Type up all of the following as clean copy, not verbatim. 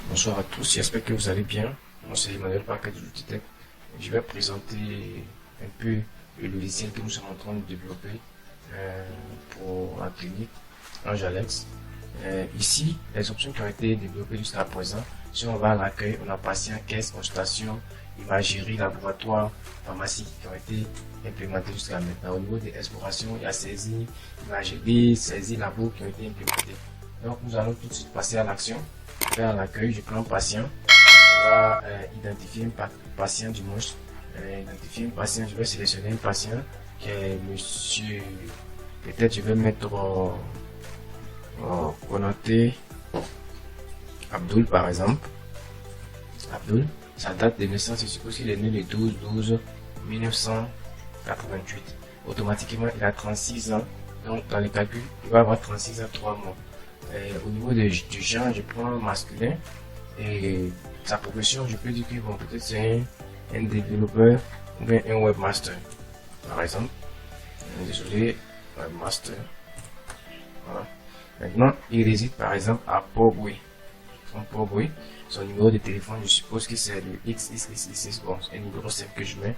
Bonsoir à tous, j'espère que vous allez bien. Moi c'est Emmanuel Parker de Logitech. Je vais présenter un peu le logiciel que nous sommes en train de développer pour la clinique Ange Alex. Ici, les options qui ont été développées jusqu'à présent, si on va à l'accueil, on a patient, caisse, consultation, imagerie, laboratoire, pharmacie qui ont été implémentées jusqu'à maintenant. Au niveau des explorations, il y a saisie, imagerie, saisie, labo qui ont été implémentées. Donc nous allons tout de suite passer à l'action. Vers l'accueil, je prends un patient, on va identifier un patient du moins, identifier un patient, je vais sélectionner un patient qui est monsieur, peut-être je vais mettre connoté Abdul par exemple. Abdul, sa date de naissance, je suppose qu'il est né le 12/12/1988. Automatiquement, il a 36 ans, donc dans les calculs, il va avoir 36 ans 3 mois. Au niveau du genre, je prends masculin et sa profession, je peux dire que bon, peut-être c'est un développeur ou bien un webmaster par exemple. Désolé, webmaster. Voilà. Maintenant, il réside par exemple à Port-Boué. Son numéro de téléphone, je suppose que c'est le XXXX. Bon, c'est un numéro simple que je mets.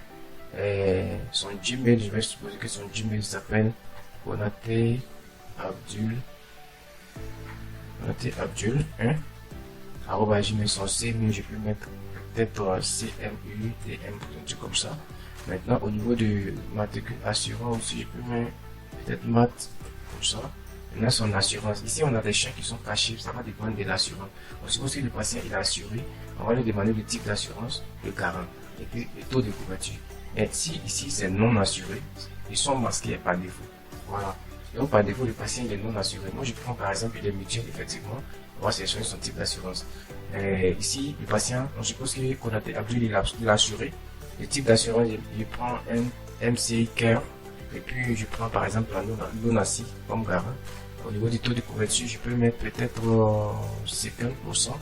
Son Gmail, je vais supposer que son Gmail s'appelle Konaté Abdul. Abdul, hein, @gmail, son CMU, je peux mettre peut-être CMUTM, un truc comme ça. Maintenant, au niveau de matricule assurance aussi, je peux mettre peut-être mat, comme ça. Maintenant, son assurance. Ici, on a des champs qui sont cachés, ça va dépendre de l'assurance. On suppose que le patient il est assuré, on va lui demander le type d'assurance, le garant, et puis le taux de couverture. Et si ici c'est non assuré, ils sont masqués par défaut. Voilà. Donc par défaut, le patient est non assuré. Moi, je prends par exemple les mutuelles, effectivement. On va sélectionner son type d'assurance. Ici, le patient, on suppose qu'on a Abdul, il est assuré. Le type d'assurance, je prends un MCI Care. Et puis, je prends par exemple la non-assis comme garant. Au niveau du taux de couverture, je peux mettre peut-être 50%.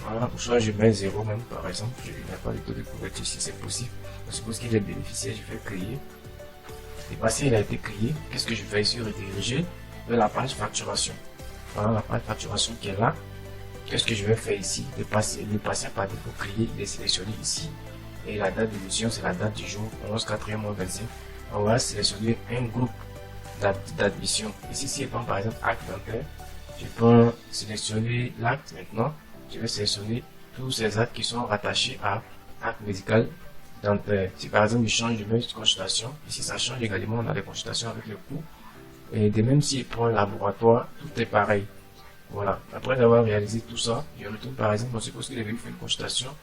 Voilà, pour ça, je mets 0 même, par exemple. Je n'ai pas le taux de couverture si c'est possible. On suppose qu'il est bénéficiaire, je vais créer. Le patient il a été créé. Qu'est-ce que je fais ici? Rediriger vers la page facturation. Voilà la page facturation qui est là. Qu'est-ce que je vais faire ici? Le patient par défaut créé, il est sélectionné ici. Et la date d'émission, c'est la date du jour 11/4/25. On va sélectionner un groupe d'admission. Ici, si je prends par exemple acte dentaire, je peux sélectionner l'acte maintenant. Je vais sélectionner tous ces actes qui sont rattachés à acte médical. Donc, si par exemple je change de même consultation, ici ça change également, on a des consultations avec le coût. Et de même si je prends un laboratoire, tout est pareil. Voilà. Après avoir réalisé tout ça, je retourne par exemple, on suppose qu'il est venu faire une consultation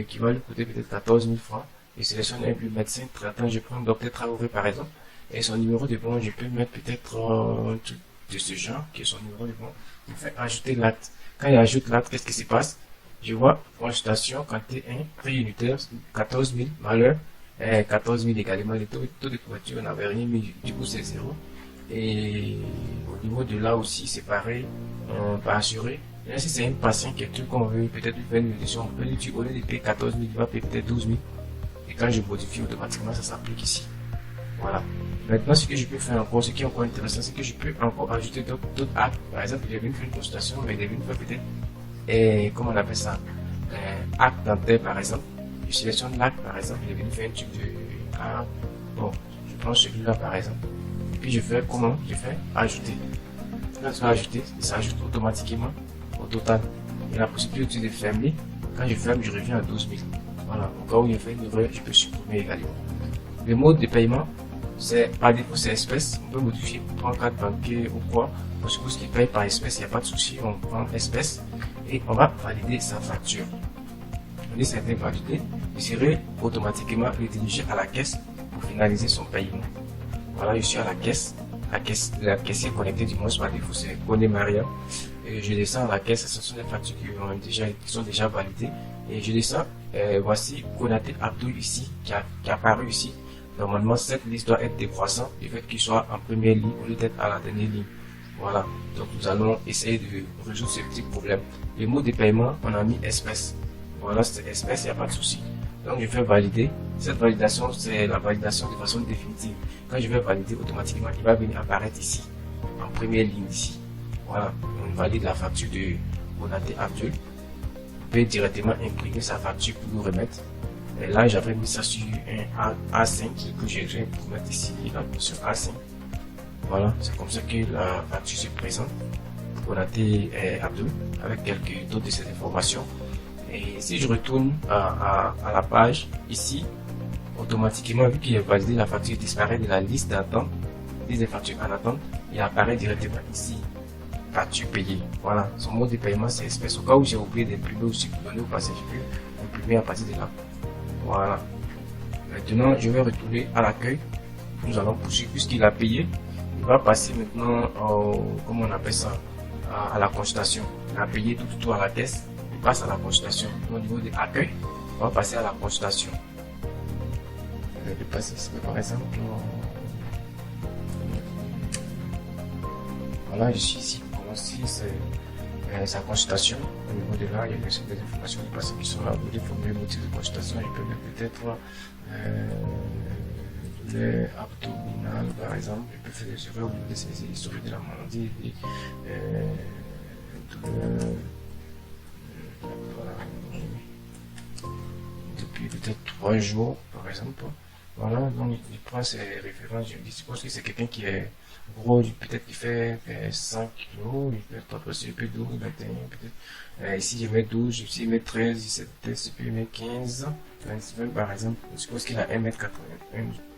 qui va lui coûter peut-être 14 000 francs. Et sélectionne un plus médecin traitant, je prends docteur Traoré par exemple. Et son numéro de bon, je peux mettre peut-être un truc de ce genre, qui est son numéro de bon. Il fait ajouter l'acte. Quand il ajoute l'acte, qu'est-ce qui se passe? Je vois consultation, quantité 1, prix unitaire, 14 000, malheur, 14 000 également, le taux de couverture, on n'avait rien mis, du coup c'est 0. Et au niveau de là aussi, c'est pareil, on va assurer. Là, si c'est un patient qui est tout qu'on veut, peut-être lui faire une réduction, on peut lui dire, au lieu de payer 14 000, il va payer peut-être 12 000. Et quand je modifie automatiquement, ça s'applique ici. Voilà. Maintenant, ce que je peux faire encore, ce qui est encore intéressant, c'est que je peux encore ajouter d'autres actes. Par exemple, il est venu faire une consultation, mais il est venu faire peut-être comment on appelle ça, acte dentaire par exemple. Je sélectionne l'acte par exemple, il est venu faire un truc de bon, je prends celui-là par exemple, et puis je fais comment? Je fais ajouter. Quand je fais ajouter, il s'ajoute automatiquement au total. Il y a la possibilité de fermer. Quand je ferme, je reviens à 12 000. Voilà, au cas où il a fait une erreur, je peux supprimer également. Le mode de paiement, c'est par défaut c'est espèce. On peut modifier pour prendre carte bancaire ou quoi. On suppose qu'il paye par espèce, il n'y a pas de souci, on prend espèce. Et on va valider sa facture. Dès que ça a été validé, il serait automatiquement redirigé à la caisse pour finaliser son paiement. Voilà, je suis à la caisse. La caissière connectée du moins par défaut, c'est Koné Maria. Et je descends à la caisse, ce sont les factures qui sont déjà validées. Et je descends, voici Konaté Abdul ici, qui a apparu ici. Normalement, cette liste doit être décroissante du fait qu'il soit en première ligne au lieu d'être à la dernière ligne. Voilà, donc nous allons essayer de résoudre ce petit problème. Le mot de paiement, on a mis espèce. Voilà, c'est espèce, il n'y a pas de souci. Donc je fais valider. Cette validation, c'est la validation de façon définitive. Quand je vais valider automatiquement, il va venir apparaître ici, en première ligne ici. Voilà, on valide la facture de Konaté Abdul. On peut directement imprimer sa facture pour nous remettre. Et là, j'avais mis ça sur un A5 que j'ai pour mettre ici, la sur A5. Voilà, c'est comme ça que la facture se présente pour Konaté Abdul avec quelques d'autres de ces informations. Et si je retourne à la page ici, automatiquement, vu qu'il est validé, la facture disparaît de la liste d'attente des factures en attente. Il apparaît directement ici, facture payée. Voilà, son mode de paiement c'est espèce. Au cas où j'ai oublié d'imprimer aussi pour donner au passé, je peux imprimer à partir de là. Voilà. Maintenant, je vais retourner à l'accueil. Nous allons poursuivre puisqu'il a payé. Il va passer maintenant comment on appelle ça, à la constatation. Il a payé tout à la caisse. Il passe à la constatation. Au niveau de l'accueil, on va passer à la constatation. Je vais passer ici, par exemple. Voilà, je suis ici pour commencer sa consultation. Au niveau de là, il y a des informations du passé qui sont là. Vous pouvez formuler le motif de consultation. Il peut mettre peut-être les abdominales, par exemple. Il peut faire des erreurs au niveau de ces historiques de la maladie. Depuis peut-être 3 jours, par exemple. Voilà, donc il prend ses références. Je suppose que c'est quelqu'un qui est gros, peut-être qu'il fait 5 kilos, il peut pas passer, il peut 12, 21, peut-être. Ici, je mets 12, ici, je mets 13, ici, je peux mettre 15, 20, par exemple. Je suppose qu'il a 1m80,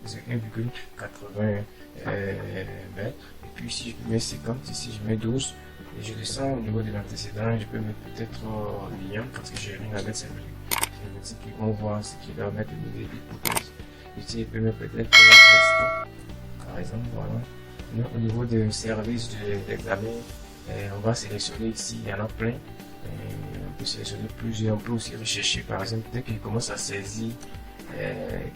1,80 mètres. Et puis ici, je mets 50, ici, je mets 12. Et je descends au niveau de l'antécédent, je peux mettre peut-être lien, parce que j'ai rien à mettre, c'est le médecin qui vont voir ce qu'il va mettre au niveau des hypothèses. Ici, il peut mettre peut-être par exemple, voilà. Au niveau du service d'examen, on va sélectionner ici, il y en a plein. On peut sélectionner plusieurs, on peut aussi rechercher, par exemple, dès qu'il commence à saisir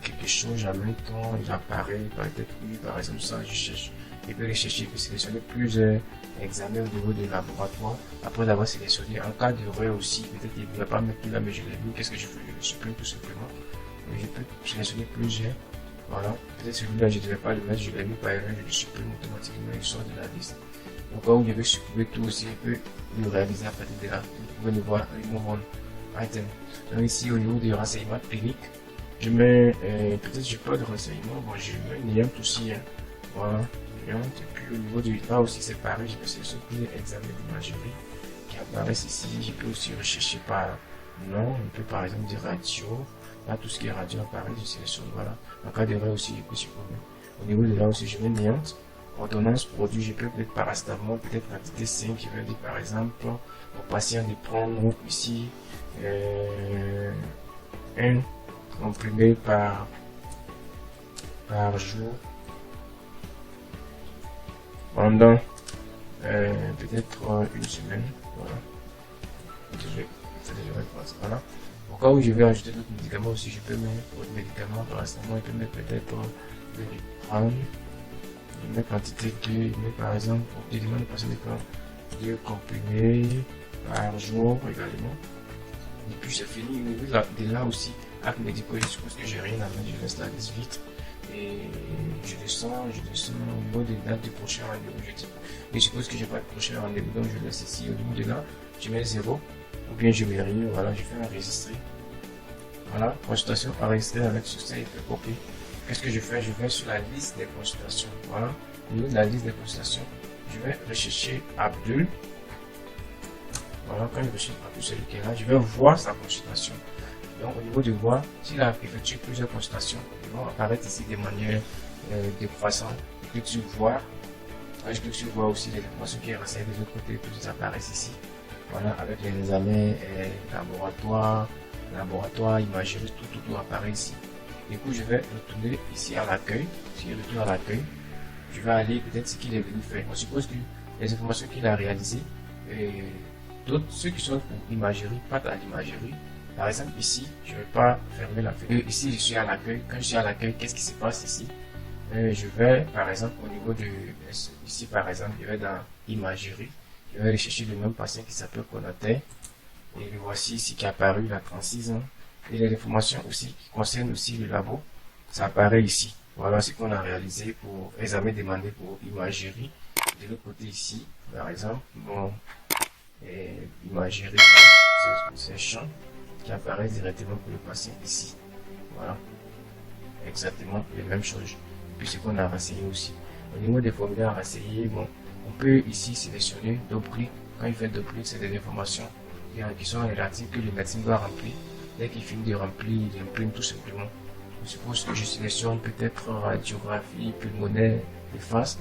quelque chose en même temps, il apparaît, peut-être oui, par exemple, ça, je cherche. Il peut rechercher, il peut sélectionner plusieurs examens au niveau du laboratoire. Après avoir sélectionné, en cas d'erreur aussi, peut-être qu'il ne va pas mettre tout là, mais je l'ai mis, qu'est-ce que je fais? Je le supprime tout simplement. Je peux sélectionner plusieurs. Voilà, peut-être celui-là je ne devais pas le mettre, je l'ai mis par erreur, je le supprime automatiquement, il sort de la liste. Au cas où je vais supprimer tout aussi, je peux le réaliser à partir de là. Vous pouvez le voir, remove on item. Donc ici au niveau des renseignements cliniques, je mets peut-être j'ai pas de renseignements, bon je mets une lien aussi, hein. Voilà, et puis au niveau du là aussi c'est pareil, je peux sélectionner tous les examens d'imagerie qui apparaissent ici, je peux aussi rechercher par nom, on peut par exemple dire radio. Là, tout ce qui est radio apparaît, je sélectionne, voilà. En cas d'erreur aussi, je peux supprimer. Au niveau de là aussi, je mets néante. Ordonnance produit, je peux mettre paracétamol, peut-être quantité 5, je vais dire par exemple au patient de prendre ici un comprimé par jour pendant peut-être une semaine. Voilà. Voilà. Au cas où je vais ajouter d'autres médicaments aussi, je peux mettre d'autres médicaments, paracétamol, je peux mettre peut-être de l'iprane, je mets quantité de, je mets par exemple, pour des demandes de passer de comprimés par jour également. Et puis c'est fini, de là aussi, actes médicaux, je suppose que j'ai rien à mettre, je laisse la liste vite. Et je descends au niveau des dates du prochain rendez-vous. Je suppose que je vais pas de prochain rendez-vous, donc je laisse ici au niveau de là, je mets 0. Ou bien je mets rien, voilà, je fais enregistrer. Voilà, consultation enregistrée avec succès, ok. Qu'est-ce que je fais? Je vais sur la liste des consultations. Voilà, au niveau de la liste des consultations, je vais rechercher Abdul. Voilà, quand je recherche Abdul, celui qui est là, je vais voir sa consultation. Donc au niveau de voir, s'il a effectué plusieurs consultations, ils vont apparaître ici de manière décroissante. Je clique sur voir. Quand je clique sur voir aussi, les informations qui sont renseignées de l'autre côté, tout ça apparaissent ici. Voilà, avec les examens, laboratoire, imagerie, tout apparaît ici. Du coup, je vais retourner ici à l'accueil. Si je retourne à l'accueil, je vais aller peut-être ce qu'il est venu faire. On suppose que les informations qu'il a réalisées, d'autres, ceux qui sont pour imagerie, pas à l'imagerie. Par exemple, ici, je ne vais pas fermer la fenêtre. Ici, je suis à l'accueil. Quand je suis à l'accueil, qu'est-ce qui se passe ici? Je vais, par exemple, au niveau de, ici, par exemple, je vais dans imagerie. Je vais aller chercher le même patient qui s'appelle Konaté. Et le voici ici qui est apparu, il a 36 ans. Et les informations aussi qui concernent aussi le labo, ça apparaît ici. Voilà ce qu'on a réalisé pour examen demandé pour imagerie. De l'autre côté ici, par exemple, bon, imagerie, voilà, ces champs qui apparaissent directement pour le patient ici. Voilà, exactement les mêmes choses. Puis ce qu'on a renseigné aussi. Au niveau des formulaires renseigner, bon, on peut ici sélectionner double-clic. Quand il fait double-clic, c'est des informations qui sont relatives que le médecin doit remplir. Dès qu'il finit de remplir, il imprime tout simplement. Je suppose que je sélectionne peut-être radiographie, pulmonaire, de face.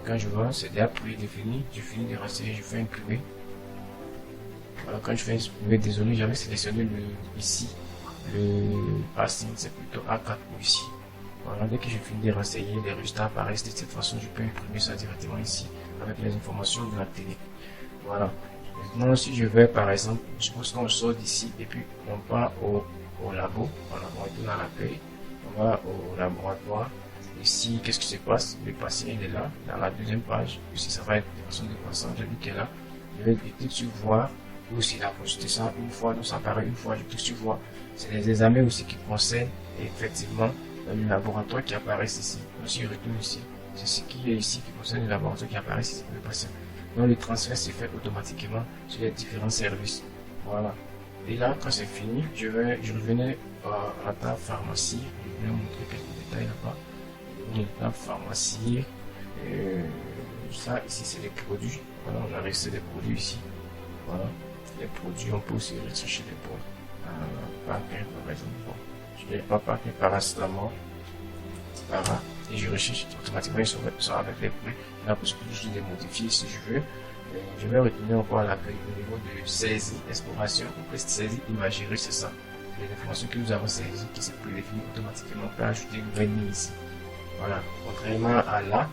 Quand je vois, c'est déjà prédéfini, je finis de renseigner, je fais imprimer. Voilà, quand je fais imprimer, désolé, j'avais sélectionné ici, le patient, c'est plutôt A4 ici. Voilà, dès que je finis de renseigner, les résultats apparaissent de cette façon, je peux imprimer ça directement ici, avec les informations de la clinique. Voilà. Maintenant, si je vais, par exemple, je suppose qu'on sort d'ici, et puis on part au labo, voilà, on retourne à l'accueil, on va au laboratoire. Ici, qu'est-ce qui se passe? Le patient, il est là, dans la deuxième page, ici, ça va être de façon décroissante, j'ai vu qu'il est là. Je vais cliquer sur voir, ou s'il a consulté ça une fois, donc ça apparaît une fois, je clique sur voir. C'est les examens aussi qui concernent, effectivement, le laboratoire qui apparaissent ici. Donc, si je retourne ici, c'est ce qui est ici qui concerne le laboratoire qui apparaît ici pour le patient. Donc, le transfert se fait automatiquement sur les différents services. Voilà. Et là, quand c'est fini, je revenais à la table pharmacie. Je vais vous montrer quelques détails là-bas. La pharmacie. Ça, ici, c'est les produits. Voilà, on a resté des produits ici. Voilà. Les produits, on peut aussi rechercher les produits. Par exemple, bon, je n'ai pas parlé paracétamol, et je recherche automatiquement, ils sont avec les prix. Là, parce que je les modifier si je veux. Je vais retourner encore à l'accueil au niveau de saisie, exploration, ou saisie, imagerie, c'est ça. Les informations que nous avons saisies qui se prédéfinissent automatiquement, on peut ajouter une nouvelle ligne ici. Voilà. Contrairement à là,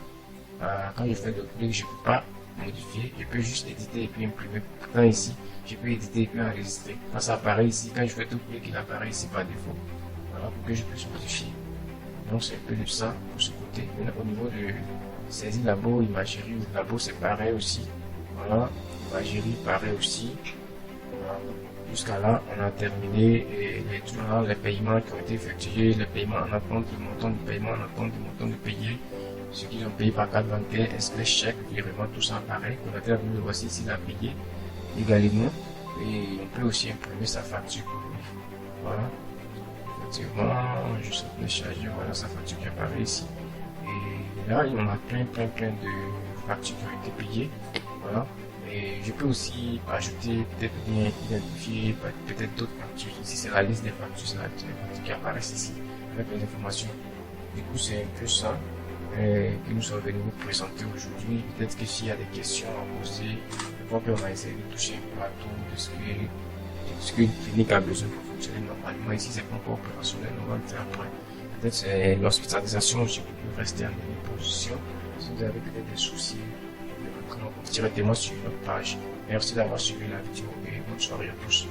quand je fais le clic, je ne peux pas modifier, je peux juste éditer et puis imprimer. Pourtant ici, je peux éditer et puis enregistrer. Quand ça apparaît ici, quand je fais tout clic, il apparaît ici par défaut. Voilà, pour que je puisse modifier. Donc c'est un peu de ça pour ce côté. Maintenant, au niveau de saisie labo, imagerie, labo c'est pareil aussi. Voilà, imagerie pareil aussi. Voilà. Jusqu'à là, on a terminé les paiements qui ont été effectués, les paiements en attente, le montant de paiement en attente, le montant de payer, ceux qui ont payé par carte bancaire, espèce, chèque, virement, tout ça pareil. On a terminé, voici ici la payer également. Et on peut aussi imprimer sa facture. Voilà. Effectivement, juste le charger, voilà sa facture qui apparaît ici. Et là, il y en a plein de factures qui ont été payées. Voilà. Et je peux aussi ajouter, peut-être bien identifier peut-être d'autres factures. Ici, c'est la liste des factures, c'est la liste des factures qui apparaissent ici, avec les informations. Du coup, c'est un peu ça que nous sommes venus vous présenter aujourd'hui. Peut-être que s'il y a des questions à poser, je crois qu'on va essayer de toucher un peu à tout de ce qu'une clinique a besoin pour fonctionner normalement. Ici, c'est pas encore opérationnel, on va le faire après. Peut-être c'est l'hospitalisation, je peux rester en une position. Si vous avez peut-être des soucis, directement sur notre page. Merci d'avoir suivi la vidéo et bonne soirée à tous.